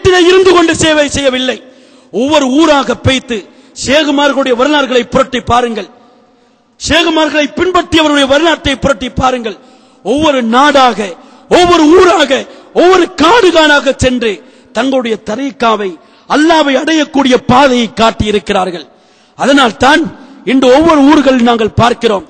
வீட்டிலே இருந்து கொண்டு சேவை செய்யவில்லை. ஒவ்வொரு ஊராக பெய்த்து ஷேகுமார்களுடைய வரலாறுகளை புரட்டி பாருங்கள். ஷேகுமார்களை பின்பற்றியவருடைய வரலாற்றை புரட்டி பாருங்கள். ஒவ்வொரு நாடாக, ஒவ்வொரு ஊராக, ஒவ்வொரு காடுகானாக சென்று தங்களுடைய தரீக்காவை, அல்லாவை அடையக்கூடிய பாதையை காட்டி இருக்கிறார்கள். அதனால் தான் இன்று ஒவ்வொரு ஊர்களில் நாங்கள் பார்க்கிறோம்,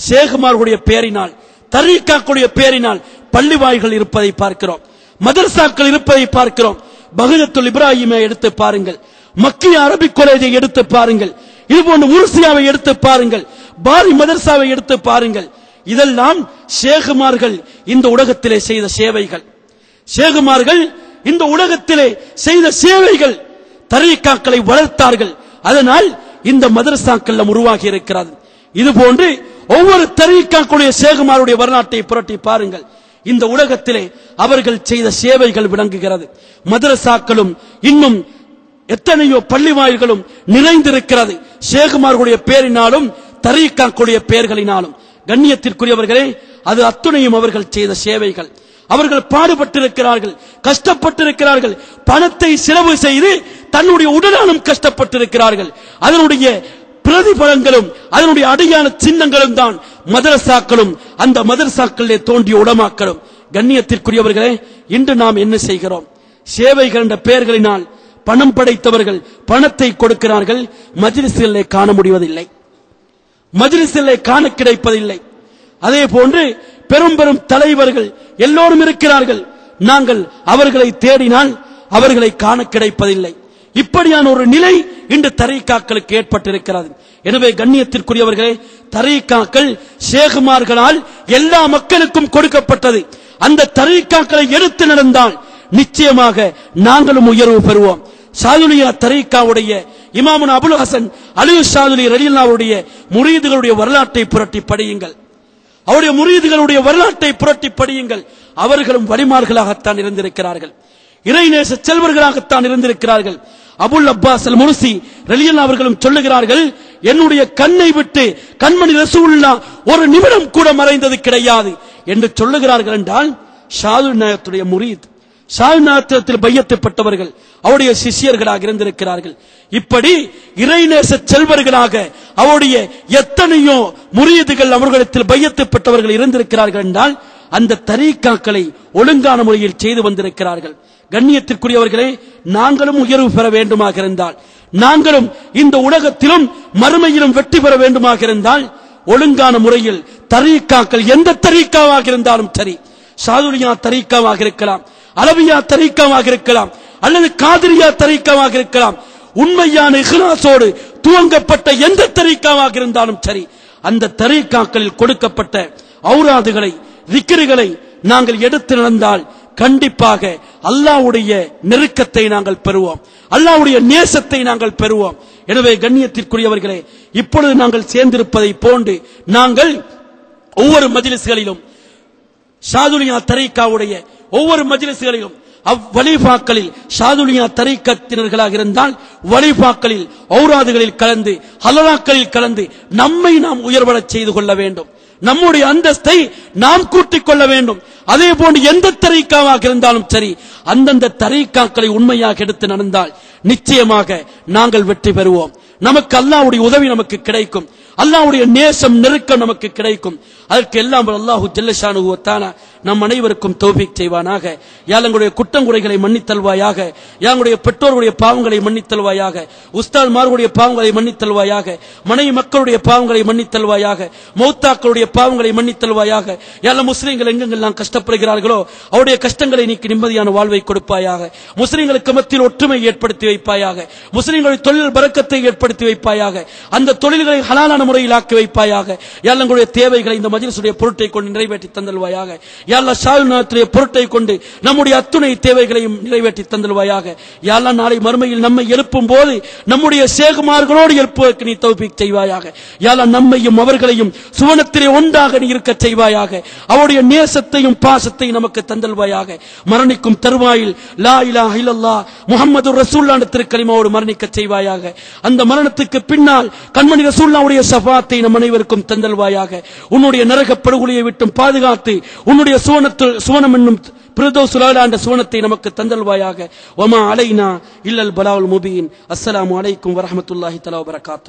ஷேகுமார்களுடைய பேரினால், தரீக்காக்களுடைய பேரினால் பள்ளிவாய்கள் இருப்பதை பார்க்கிறோம், மதரசாக்கள் இருப்பதை பார்க்கிறோம். பஹஜத்துல் இப்ராஹிமை எடுத்து பாருங்கள், மக்கிய அரபிக் காலேஜை எடுத்து பாருங்கள், இதுபோன்ற உருசியாவை எடுத்து பாருங்கள், பாரி மதரசாவை எடுத்து பாருங்கள். இதெல்லாம் ஷேகுமார்கள் இந்த உலகத்திலே செய்த சேவைகள். ஷேகுமார்கள் இந்த உலகத்திலே செய்த சேவைகள். தரீக்காக்களை வளர்த்தார்கள். அதனால் இந்த மதரசாக்கள் உருவாகி இருக்கிறது. இதுபோன்று ஒவ்வொரு தரீக்காக்களுடைய ஷேகுமாருடைய வரலாற்றை புரட்டி பாருங்கள். இந்த உலகத்திலே அவர்கள் செய்த சேவைகள் விளங்குகிறது. மதரசாக்களும் இன்னும் எத்தனையோ பள்ளி வாயில்களும் நிறைந்திருக்கிறது. ஷேகுமார்களுடைய பேரினாலும் தரீக்காக்களுடைய பெயர்களினாலும். கண்ணியத்திற்குரியவர்களே, அது அத்துணையும் அவர்கள் செய்த சேவைகள். அவர்கள் பாடுபட்டிருக்கிறார்கள், கஷ்டப்பட்டிருக்கிறார்கள், பணத்தை செலவு செய்து தன்னுடைய உடலாலும் கஷ்டப்பட்டிருக்கிறார்கள். அதனுடைய பிரதிபலங்களும் அதனுடைய அடையாள சின்னங்களும் தான் மதரசாக்களும் அந்த மதரசாக்களிலே தோன்றிய உலமாக்களும். கண்ணியத்திற்குரியவர்களே, இன்று நாம் என்ன செய்கிறோம்? சேவைகள் என்ற பெயர்களினால் பணம் படைத்தவர்கள் பணத்தை கொடுக்கிறார்கள், மஜ்லிஸிலே காண முடிவதில்லை, மஜ்லிஸிலே காண கிடைப்பதில்லை. அதே போன்று பெரும் பெரும் தலைவர்கள் எல்லோரும் இருக்கிறார்கள், நாங்கள் அவர்களை தேடினால் அவர்களை காண கிடைப்பதில்லை. இப்படியான ஒரு நிலை இன்று தரீக்காக்களுக்கு ஏற்பட்டிருக்கிறது. எனவே கண்ணியத்திற்குரியவர்களே, தரீக்காக்கள் ஷேகுமார்களால் எல்லா மக்களுக்கும் கொடுக்கப்பட்டது. அந்த தரீக்காக்களை எடுத்து நடந்தால் நிச்சயமாக நாங்களும் உயர்வு பெறுவோம். ஷாதுலியா தரீக்காவுடைய இமாமுன் அபுல் ஹசன் அலி ஷாதுலி ரலியல்லாஹுடைய முரீதுகளுடைய வரலாற்றை புரட்டி படியுங்கள். அவருடைய முரீதுகளுடைய வரலாற்றை புரட்டி படியுங்கள். அவர்களும் வலிமார்களாகத்தான் இருந்திருக்கிறார்கள், இறைநேச செல்வர்களாகத்தான் இருந்திருக்கிறார்கள். அபுல் அப்பாஸ் அல் முர்சி ரலியல்லாஹு அவர்களும் சொல்லுகிறார்கள், என்னுடைய கண்ணை விட்டு கண்மணி ரசூலுல்லாஹ் ஒரு நிமிடம் கூட மறைந்தது கிடையாது என்று சொல்லுகிறார்கள். என்றால் ஷாதுல் நாயகத்துடைய முரீத், ஷாதுல் நாயகத்தில் பையத்துப்பட்டவர்கள் அவருடைய சிஷ்யர்களாக இருந்திருக்கிறார்கள். இப்படி இறைநேச செல்வர்களாக அவருடைய எத்தனையோ முரீதுகள் அவர்களிடத்தில் பையத்துப்பட்டவர்கள் இருந்திருக்கிறார்கள். என்றால் அந்த தரீக்காக்களை ஒழுங்கான முறையில் செய்து வந்திருக்கிறார்கள். கண்ணியத்திற்குரியவர்களே, நாங்களும் உயர்வு பெற வேண்டுமாக இருந்தால், நாங்களும் இந்த உலகத்திலும் மறுமையிலும் வெற்றி பெற வேண்டுமாக இருந்தால், ஒழுங்கான முறையில் தரீக்காக்கள் எந்த தரீக்காவாக இருந்தாலும் சரி, ஷாதுலியா தரீக்காவாக இருக்கலாம், அலவியா தரீக்காவாக இருக்கலாம், அல்லது காதிரியா தரீக்காவாக இருக்கலாம், உண்மையான இஹ்லாஸோடு துவங்கப்பட்ட எந்த தரீக்காவாக இருந்தாலும் சரி, அந்த தரீக்காக்களில் கொடுக்கப்பட்ட ஔராதுகளை, திக்ருகளை நாங்கள் எடுத்து நடந்தால் கண்டிப்பாக அல்லாஹ்வுடைய நெருக்கத்தை நாங்கள் பெறுவோம், அல்லாஹ்வுடைய நேசத்தை நாங்கள் பெறுவோம். எனவே கண்ணியத்திற்குரியவர்களே, இப்பொழுது நாங்கள் சேர்ந்திருப்பதை போன்று நாங்கள் ஒவ்வொரு மஜ்லிஸ்களிலும் ஷாதுலியா தரீக்காவுடைய ஒவ்வொரு மஜ்லிஸ்களிலும் அவ்வலிஃபாக்களில் ஷாதுலியா தரீக்கத்தினர்களாக இருந்தால் வலிஃபாக்களில் ஔராதுகளில் கலந்து ஹலராக்களில் கலந்து நம்மை நாம் உயர்வடச் செய்து கொள்ள வேண்டும், நம்முடைய அந்தஸ்தை நாம் கூட்டிக் கொள்ள வேண்டும். அதே போன்று எந்த தரீக்காவாக இருந்தாலும் சரி, அந்தந்த தரீக்காக்களை உண்மையாக எடுத்து நடந்தால் நிச்சயமாக நாங்கள் வெற்றி பெறுவோம். நமக்கு அல்லாஹ்வுடைய உதவி நமக்கு கிடைக்கும், அல்லாஹ்வுடைய நேசம் நெருக்கம் நமக்கு கிடைக்கும். அதற்கு எல்லாம் அல்லாஹு ஜல்ல ஷானுஹு வ தஆலா நம் அனைவருக்கும் தௌஃபீக் செய்வானாக. யா எங்களுடைய குற்றங்குறைகளை மன்னித்தல்வாயாக, யா எங்களுடைய பெற்றோர்களுடைய பாவங்களை மன்னித்தல்வாயாக, உஸ்தாத்மார்களுடைய பாவங்களை மன்னித்தல்வாயாக, மனைவி மக்களுடைய பாவங்களை மன்னித்தல்வாயாக, மௌத்தாக்களுடைய பாவங்களை மன்னித்தல்வாயாக. யா அல்லாஹ், முஸ்லிம்கள் எங்கெங்கெல்லாம் கஷ்டப்படுகிறார்களோ அவருடைய கஷ்டங்களை நீக்கி நிம்மதியான வாழ்வை கொடுப்பாயாக. முஸ்லிம்களுக்கு மத்தியில் ஒற்றுமை ஏற்படுத்தி வைப்பாயாக. முஸ்லிம்களுடைய தொழில் பரக்கத்தை ஏற்படுத்தி வைப்பாயாக. அந்த தொழில்களை ஹலாலான முறையில் ஆக்கி வைப்பாயாக. யா அல்லாஹ், எங்களுடைய தேவைகளை இந்த மஜ்லிஸுடைய பொருட்டை கொண்டு நிறைவேற்றி தந்தல்வாயாக. யா அல்லாஹ், ஷாதுலியாவுடைய பொருட்டை கொண்டு நம்முடைய அத்துணை தேவைகளையும் நிறைவேற்றி தந்தல்வாயாக. யா அல்லாஹ், நாளை மறுமையில் நம்மை எழுப்பும் போது நம்முடைய ஷேகுமார்களோடு எழுப்புவதற்கு நீ தௌஃபீக் செய்வாயாக. யா அல்லாஹ், நம்மையும் அவர்களையும் சுவனத்திலே ஒன்றாக நீ இருக்க செய்வாயாக. அவருடைய நேசத்தையும் பாசத்தையும் நமக்கு தந்தல்வாயாக. மரணிக்கும் தருவாயில் லா இலாஹ இல்லல்லாஹ் முஹம்மது ரசூலுல்லாஹ் திருக்கலிமாவோடு மரணிக்க செய்வாயாக. அந்த மரணத்துக்கு பின்னால் கண்மணி ரசூலுல்லாஹ்வுடைய ஷஃபாத்தை நம் அனைவருக்கும் தந்தல்வாயாக. உன்னுடைய நரக படுகொலியை விட்டும் பாதுகாத்து உன்னுடைய சுவனம் என்னும் பிரதோசுல் ஆலா என்ற சுவனத்தை நமக்கு தந்தல்வாயாக. வமா அலைனா இல்லல் பலாவுல் முபீன். அஸ்ஸலாமு அலைக்கும் வரஹ்மத்துல்லாஹி தஆலா வபரகாத்துஹு.